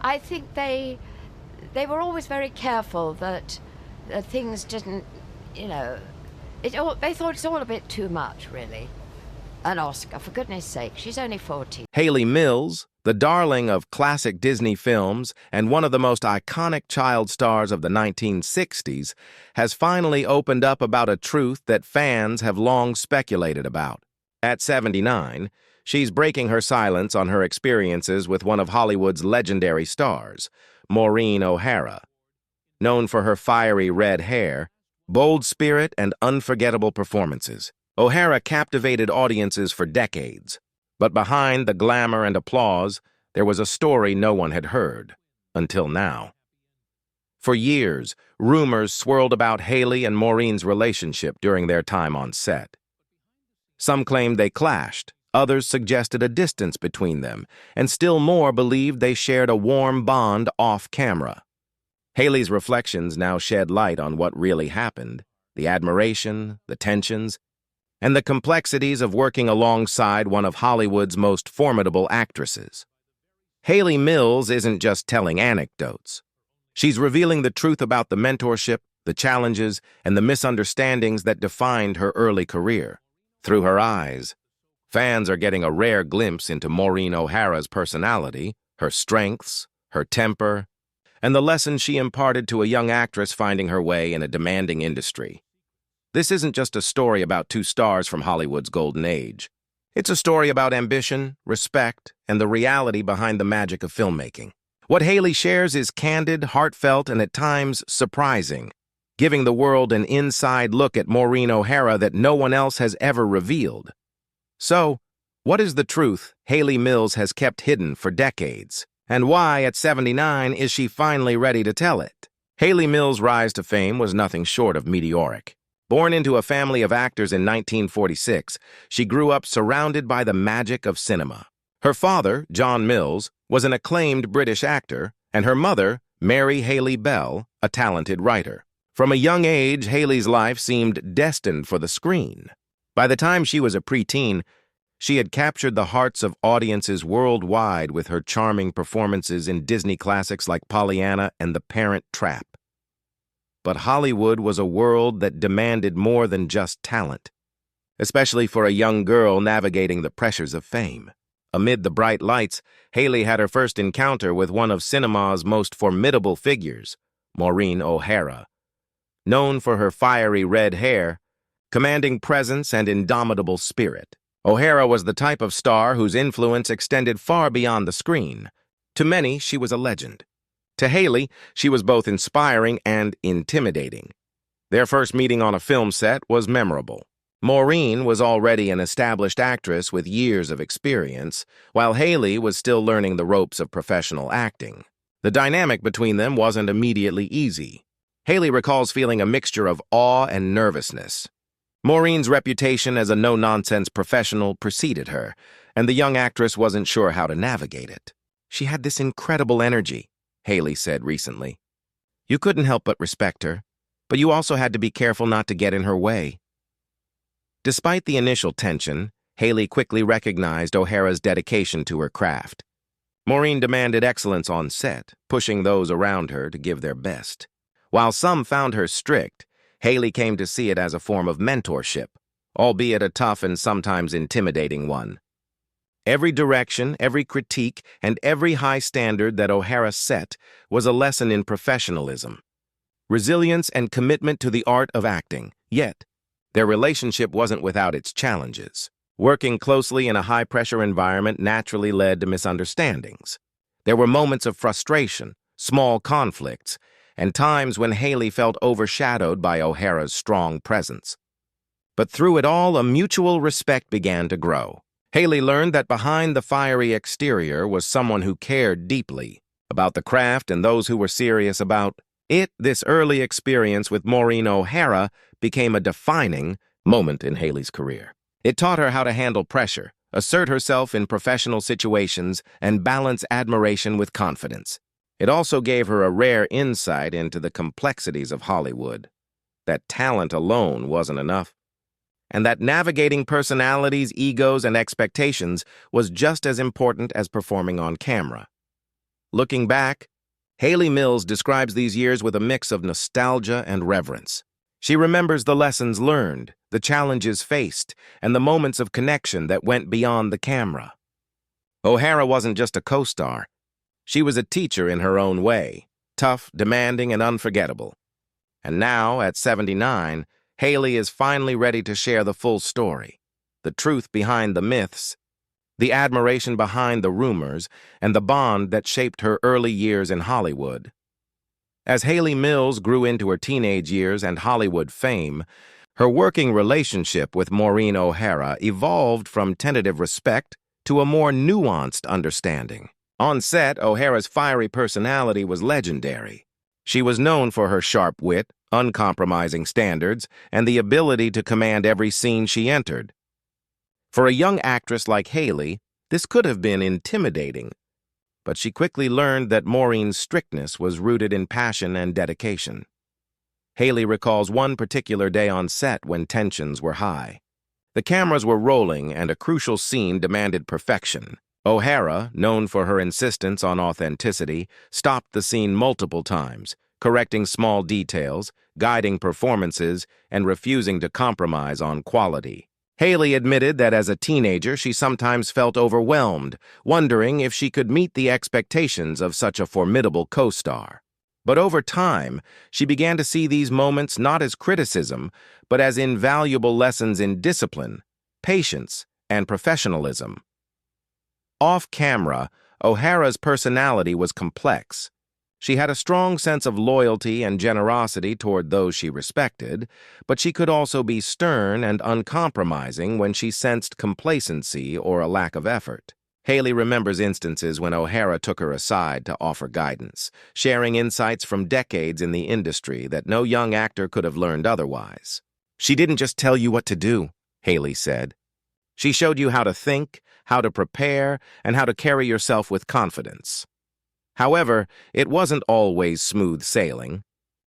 I think they were always very careful that things didn't, you know, they thought it's all a bit too much, really. An Oscar, for goodness sake, she's only 14. Hayley Mills, the darling of classic Disney films and one of the most iconic child stars of the 1960s, has finally opened up about a truth that fans have long speculated about. At 79, she's breaking her silence on her experiences with one of Hollywood's legendary stars, Maureen O'Hara. Known for her fiery red hair, bold spirit, and unforgettable performances, O'Hara captivated audiences for decades. But behind the glamour and applause, there was a story no one had heard, until now. For years, rumors swirled about Hayley and Maureen's relationship during their time on set. Some claimed they clashed, others suggested a distance between them, and still more believed they shared a warm bond off-camera. Hayley's reflections now shed light on what really happened, the admiration, the tensions, and the complexities of working alongside one of Hollywood's most formidable actresses. Hayley Mills isn't just telling anecdotes. She's revealing the truth about the mentorship, the challenges, and the misunderstandings that defined her early career. Through her eyes, fans are getting a rare glimpse into Maureen O'Hara's personality, her strengths, her temper, and the lessons she imparted to a young actress finding her way in a demanding industry. This isn't just a story about two stars from Hollywood's golden age. It's a story about ambition, respect, and the reality behind the magic of filmmaking. What Hayley shares is candid, heartfelt, and at times surprising, giving the world an inside look at Maureen O'Hara that no one else has ever revealed. So, what is the truth Hayley Mills has kept hidden for decades? And why, at 79, is she finally ready to tell it? Hayley Mills' rise to fame was nothing short of meteoric. Born into a family of actors in 1946, she grew up surrounded by the magic of cinema. Her father, John Mills, was an acclaimed British actor, and her mother, Mary Hayley Bell, a talented writer. From a young age, Hayley's life seemed destined for the screen. By the time she was a preteen, she had captured the hearts of audiences worldwide with her charming performances in Disney classics like Pollyanna and The Parent Trap. But Hollywood was a world that demanded more than just talent, especially for a young girl navigating the pressures of fame. Amid the bright lights, Hayley had her first encounter with one of cinema's most formidable figures, Maureen O'Hara. Known for her fiery red hair, commanding presence, and indomitable spirit, O'Hara was the type of star whose influence extended far beyond the screen. To many, she was a legend. To Hayley, she was both inspiring and intimidating. Their first meeting on a film set was memorable. Maureen was already an established actress with years of experience, while Hayley was still learning the ropes of professional acting. The dynamic between them wasn't immediately easy. Hayley recalls feeling a mixture of awe and nervousness. Maureen's reputation as a no-nonsense professional preceded her, and the young actress wasn't sure how to navigate it. She had this incredible energy, Hayley said recently. You couldn't help but respect her, but you also had to be careful not to get in her way. Despite the initial tension, Hayley quickly recognized O'Hara's dedication to her craft. Maureen demanded excellence on set, pushing those around her to give their best. While some found her strict, Hayley came to see it as a form of mentorship, albeit a tough and sometimes intimidating one. Every direction, every critique, and every high standard that O'Hara set was a lesson in professionalism, resilience, and commitment to the art of acting. Yet, their relationship wasn't without its challenges. Working closely in a high-pressure environment naturally led to misunderstandings. There were moments of frustration, small conflicts, and times when Hayley felt overshadowed by O'Hara's strong presence. But through it all, a mutual respect began to grow. Hayley learned that behind the fiery exterior was someone who cared deeply about the craft and those who were serious about it. This early experience with Maureen O'Hara became a defining moment in Hayley's career. It taught her how to handle pressure, assert herself in professional situations, and balance admiration with confidence. It also gave her a rare insight into the complexities of Hollywood, that talent alone wasn't enough, and that navigating personalities, egos, and expectations was just as important as performing on camera. Looking back, Hayley Mills describes these years with a mix of nostalgia and reverence. She remembers the lessons learned, the challenges faced, and the moments of connection that went beyond the camera. O'Hara wasn't just a co-star. She was a teacher in her own way, tough, demanding, and unforgettable. And now, at 79, Hayley is finally ready to share the full story, the truth behind the myths, the admiration behind the rumors, and the bond that shaped her early years in Hollywood. As Hayley Mills grew into her teenage years and Hollywood fame, her working relationship with Maureen O'Hara evolved from tentative respect to a more nuanced understanding. On set, O'Hara's fiery personality was legendary. She was known for her sharp wit, uncompromising standards, and the ability to command every scene she entered. For a young actress like Hayley, this could have been intimidating, but she quickly learned that Maureen's strictness was rooted in passion and dedication. Hayley recalls one particular day on set when tensions were high. The cameras were rolling and a crucial scene demanded perfection. O'Hara, known for her insistence on authenticity, stopped the scene multiple times, correcting small details, guiding performances, and refusing to compromise on quality. Hayley admitted that as a teenager she sometimes felt overwhelmed, wondering if she could meet the expectations of such a formidable co-star. But over time, she began to see these moments not as criticism, but as invaluable lessons in discipline, patience, and professionalism. Off-camera, O'Hara's personality was complex. She had a strong sense of loyalty and generosity toward those she respected, but she could also be stern and uncompromising when she sensed complacency or a lack of effort. Hayley remembers instances when O'Hara took her aside to offer guidance, sharing insights from decades in the industry that no young actor could have learned otherwise. "She didn't just tell you what to do," Hayley said. "She showed you how to think, how to prepare, and how to carry yourself with confidence." However, it wasn't always smooth sailing.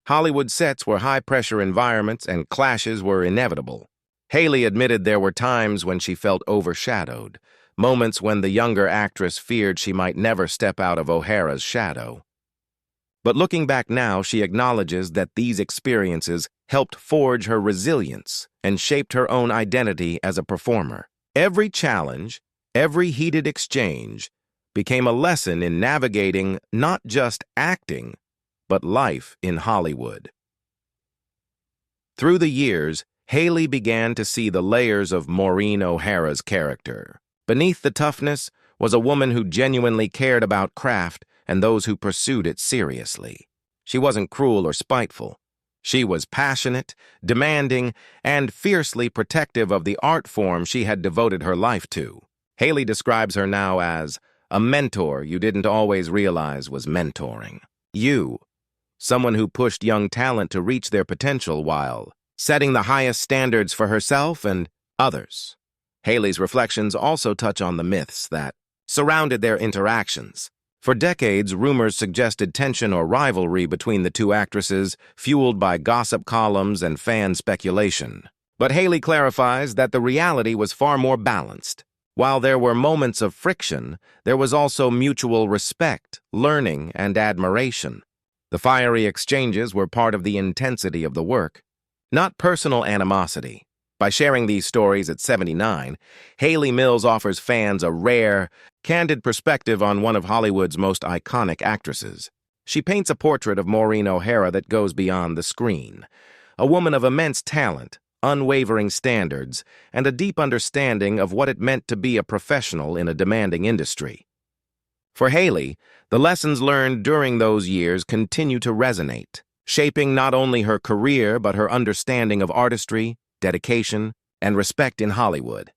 Hollywood sets were high-pressure environments and clashes were inevitable. Hayley admitted there were times when she felt overshadowed, moments when the younger actress feared she might never step out of O'Hara's shadow. But looking back now, she acknowledges that these experiences helped forge her resilience and shaped her own identity as a performer. Every challenge, every heated exchange, became a lesson in navigating not just acting, but life in Hollywood. Through the years, Hayley began to see the layers of Maureen O'Hara's character. Beneath the toughness was a woman who genuinely cared about craft and those who pursued it seriously. She wasn't cruel or spiteful. She was passionate, demanding, and fiercely protective of the art form she had devoted her life to. Hayley describes her now as a mentor you didn't always realize was mentoring you, someone who pushed young talent to reach their potential while setting the highest standards for herself and others. Hayley's reflections also touch on the myths that surrounded their interactions. For decades, rumors suggested tension or rivalry between the two actresses, fueled by gossip columns and fan speculation. But Hayley clarifies that the reality was far more balanced. While there were moments of friction, there was also mutual respect, learning, and admiration. The fiery exchanges were part of the intensity of the work, not personal animosity. By sharing these stories at 79, Hayley Mills offers fans a rare, candid perspective on one of Hollywood's most iconic actresses. She paints a portrait of Maureen O'Hara that goes beyond the screen, a woman of immense talent, unwavering standards, and a deep understanding of what it meant to be a professional in a demanding industry. For Hayley, the lessons learned during those years continue to resonate, shaping not only her career but her understanding of artistry, dedication, and respect in Hollywood.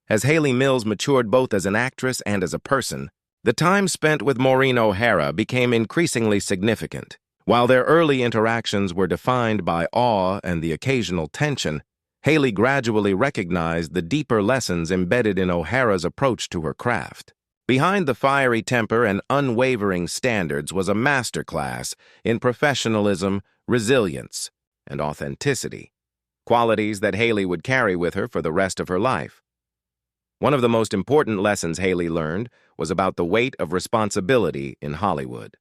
As Hayley Mills matured both as an actress and as a person, the time spent with Maureen O'Hara became increasingly significant. While their early interactions were defined by awe and the occasional tension, Hayley gradually recognized the deeper lessons embedded in O'Hara's approach to her craft. Behind the fiery temper and unwavering standards was a masterclass in professionalism, resilience, and authenticity, qualities that Hayley would carry with her for the rest of her life. One of the most important lessons Hayley learned was about the weight of responsibility in Hollywood.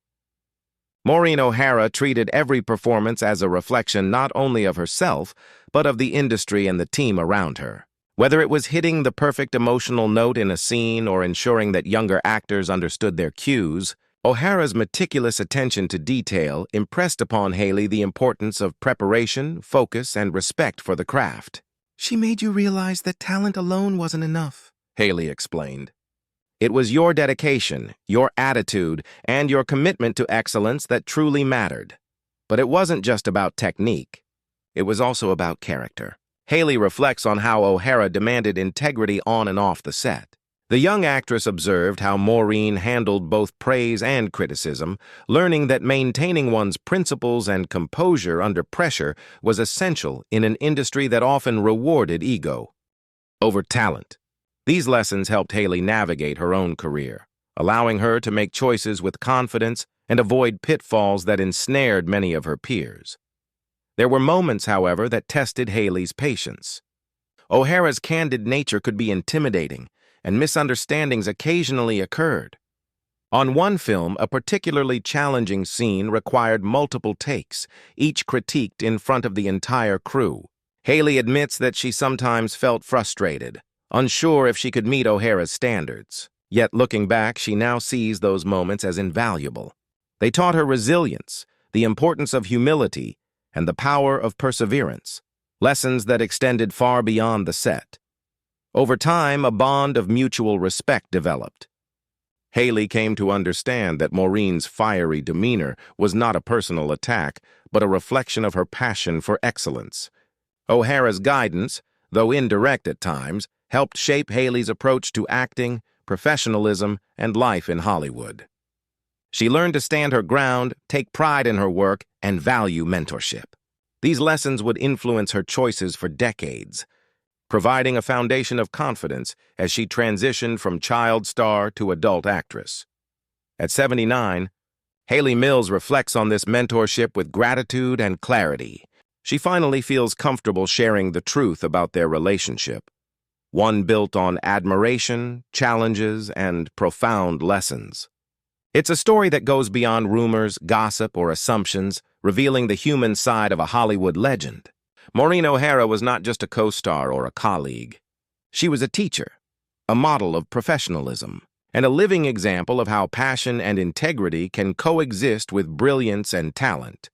Maureen O'Hara treated every performance as a reflection not only of herself, but of the industry and the team around her. Whether it was hitting the perfect emotional note in a scene or ensuring that younger actors understood their cues, O'Hara's meticulous attention to detail impressed upon Hayley the importance of preparation, focus, and respect for the craft. "She made you realize that talent alone wasn't enough," Hayley explained. "It was your dedication, your attitude, and your commitment to excellence that truly mattered. But it wasn't just about technique. It was also about character." Hayley reflects on how O'Hara demanded integrity on and off the set. The young actress observed how Maureen handled both praise and criticism, learning that maintaining one's principles and composure under pressure was essential in an industry that often rewarded ego over talent. These lessons helped Hayley navigate her own career, allowing her to make choices with confidence and avoid pitfalls that ensnared many of her peers. There were moments, however, that tested Hayley's patience. O'Hara's candid nature could be intimidating, and misunderstandings occasionally occurred. On one film, a particularly challenging scene required multiple takes, each critiqued in front of the entire crew. Hayley admits that she sometimes felt frustrated, unsure if she could meet O'Hara's standards. Yet looking back, she now sees those moments as invaluable. They taught her resilience, the importance of humility, and the power of perseverance, lessons that extended far beyond the set. Over time, a bond of mutual respect developed. Hayley came to understand that Maureen's fiery demeanor was not a personal attack, but a reflection of her passion for excellence. O'Hara's guidance, though indirect at times, helped shape Hayley's approach to acting, professionalism, and life in Hollywood. She learned to stand her ground, take pride in her work, and value mentorship. These lessons would influence her choices for decades, providing a foundation of confidence as she transitioned from child star to adult actress. At 79, Hayley Mills reflects on this mentorship with gratitude and clarity. She finally feels comfortable sharing the truth about their relationship, one built on admiration, challenges, and profound lessons. It's a story that goes beyond rumors, gossip, or assumptions, revealing the human side of a Hollywood legend. Maureen O'Hara was not just a co-star or a colleague. She was a teacher, a model of professionalism, and a living example of how passion and integrity can coexist with brilliance and talent.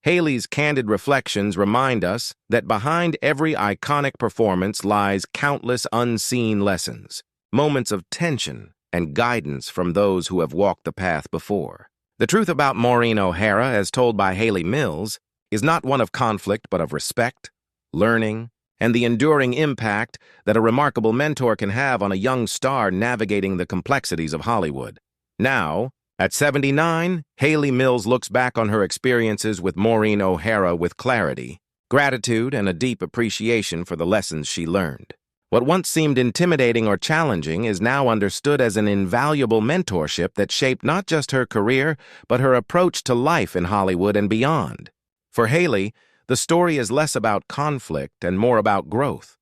Hayley's candid reflections remind us that behind every iconic performance lies countless unseen lessons, moments of tension, and guidance from those who have walked the path before. The truth about Maureen O'Hara, as told by Hayley Mills, is not one of conflict but of respect, learning, and the enduring impact that a remarkable mentor can have on a young star navigating the complexities of Hollywood. Now, at 79, Hayley Mills looks back on her experiences with Maureen O'Hara with clarity, gratitude, and a deep appreciation for the lessons she learned. What once seemed intimidating or challenging is now understood as an invaluable mentorship that shaped not just her career, but her approach to life in Hollywood and beyond. For Hayley, the story is less about conflict and more about growth.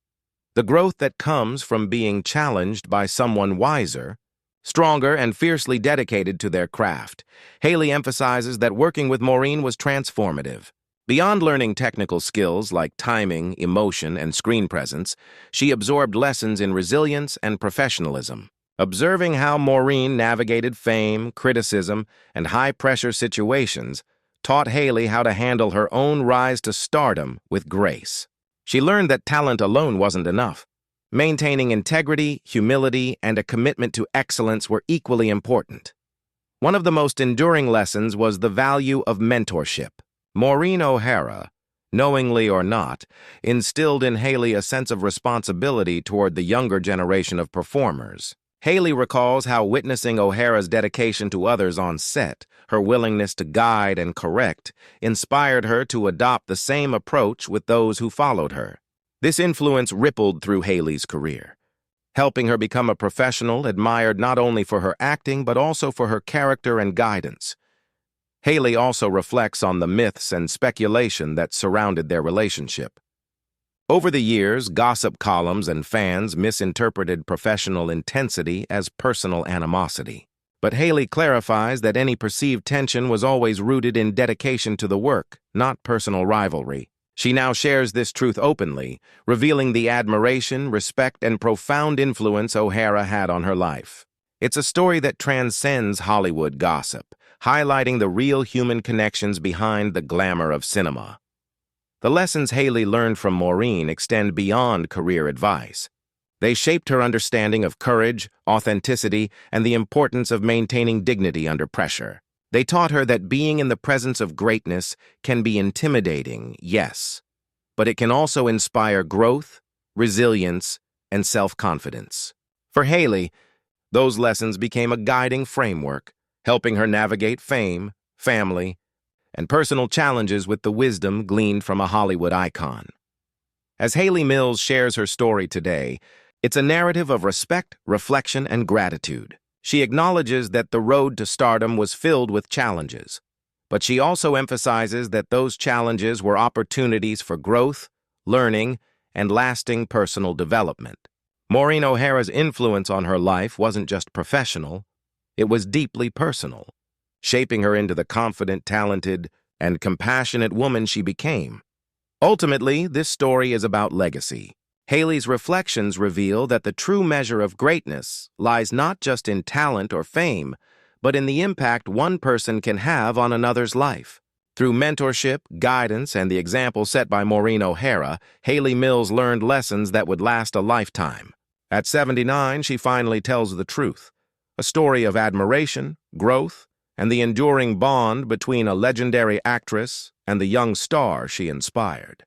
The growth that comes from being challenged by someone wiser, stronger, and fiercely dedicated to their craft. Hayley emphasizes that working with Maureen was transformative. Beyond learning technical skills like timing, emotion, and screen presence, she absorbed lessons in resilience and professionalism. Observing how Maureen navigated fame, criticism, and high-pressure situations taught Hayley how to handle her own rise to stardom with grace. She learned that talent alone wasn't enough. Maintaining integrity, humility, and a commitment to excellence were equally important. One of the most enduring lessons was the value of mentorship. Maureen O'Hara, knowingly or not, instilled in Hayley a sense of responsibility toward the younger generation of performers. Hayley recalls how witnessing O'Hara's dedication to others on set, her willingness to guide and correct, inspired her to adopt the same approach with those who followed her. This influence rippled through Hayley's career, helping her become a professional admired not only for her acting but also for her character and guidance. Hayley also reflects on the myths and speculation that surrounded their relationship. Over the years, gossip columns and fans misinterpreted professional intensity as personal animosity. But Hayley clarifies that any perceived tension was always rooted in dedication to the work, not personal rivalry. She now shares this truth openly, revealing the admiration, respect, and profound influence O'Hara had on her life. It's a story that transcends Hollywood gossip, highlighting the real human connections behind the glamour of cinema. The lessons Hayley learned from Maureen extend beyond career advice. They shaped her understanding of courage, authenticity, and the importance of maintaining dignity under pressure. They taught her that being in the presence of greatness can be intimidating, yes, but it can also inspire growth, resilience, and self-confidence. For Hayley, those lessons became a guiding framework, helping her navigate fame, family, and personal challenges with the wisdom gleaned from a Hollywood icon. As Hayley Mills shares her story today, it's a narrative of respect, reflection, and gratitude. She acknowledges that the road to stardom was filled with challenges, but she also emphasizes that those challenges were opportunities for growth, learning, and lasting personal development. Maureen O'Hara's influence on her life wasn't just professional, it was deeply personal, shaping her into the confident, talented, and compassionate woman she became. Ultimately, this story is about legacy. Hayley's reflections reveal that the true measure of greatness lies not just in talent or fame, but in the impact one person can have on another's life. Through mentorship, guidance, and the example set by Maureen O'Hara, Hayley Mills learned lessons that would last a lifetime. At 79, she finally tells the truth, a story of admiration, growth, and the enduring bond between a legendary actress and the young star she inspired.